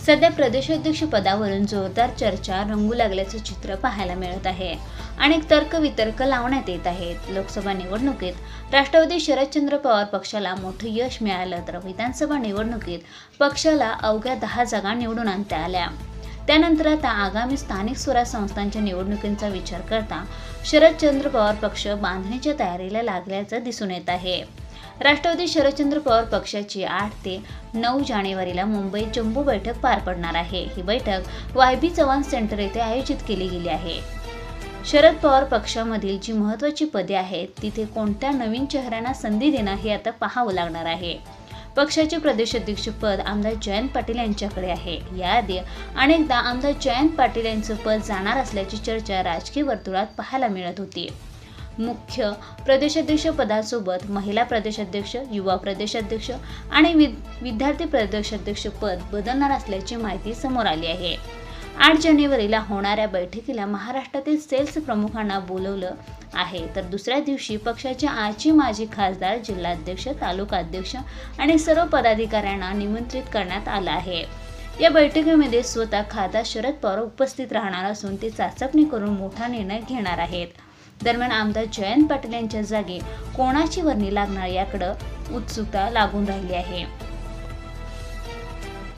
सध्या प्रदेशाध्यक्ष पदावरून जोरदार चर्चा रंगू लागल्याचं चित्र पाहायला मिळत आहे। अनेक तर्कवितर्क लावण्यात येत आहेत। लोकसभा निवडणुकीत राष्ट्रवादी शरदचंद्र पवार पक्षाला मोठं यश मिळालं तर विधानसभा निवडणुकीत पक्षाला अवघ्या 10 जागा निवडून आणता आल्या। त्यानंतर आता आगामी स्थानिक स्वराज्य संस्थांच्या निवडणुकींचा विचार करता शरदचंद्र पवार पक्ष बांधणीच्या तयारीला लागल्याचं दिसून येत आहे। राष्ट्रवादी शरदचंद्र पवार पक्षाची 8 ते 9 जानेवारीला मुंबईत जम्बो बैठक पार पडणार आहे। ही बैठक वाय.बी. चव्हाण सेंटर येथे आयोजित केली गेली आहे। शरद पवार पक्षामधील जी महत्त्वाची पदे आहेत तिथे कोणत्या नवीन चेहऱ्यांना संधी देणं हे आता पाहावं लागणार आहे। पक्षाचे प्रदेशाध्यक्ष पद आमदार जयंत पाटील यांच्याकडे आहे। याआधी अनेकदा आमदार जयंत पाटील यांचं पद जाणार असल्याची चर्चा राजकीय वर्तुळात पाहायला मिळत होती। मुख्य प्रदेशाध्यक्ष पदासोबत महिला प्रदेशाध्यक्ष, युवा प्रदेशाध्यक्ष आणि विद्यार्थी प्रदेशाध्यक्ष पद बदलणार असल्याची माहिती समोर आली आहे। 8 जानेवारीला होणाऱ्या बैठकीला महाराष्ट्रातील सेल्स प्रमुखांना बोलवलं आहे, तर दुसऱ्या दिवशी पक्षाचे आजचे माजी खासदार, जिल्हाध्यक्ष, तालुका अध्यक्ष आणि सर्व पदाधिकाऱ्यांना निमंत्रित करण्यात आलं आहे। या बैठकीमध्ये स्वतः खासदार शरद पवार उपस्थित राहणार असून ते चाचपणी करून मोठा निर्णय घेणार आहेत। दरम्यान आमदार जयंत पाटील यांच्या जागी कोणाची वर्णी लागणार याकडे उत्सुकता लागून राहिली आहे।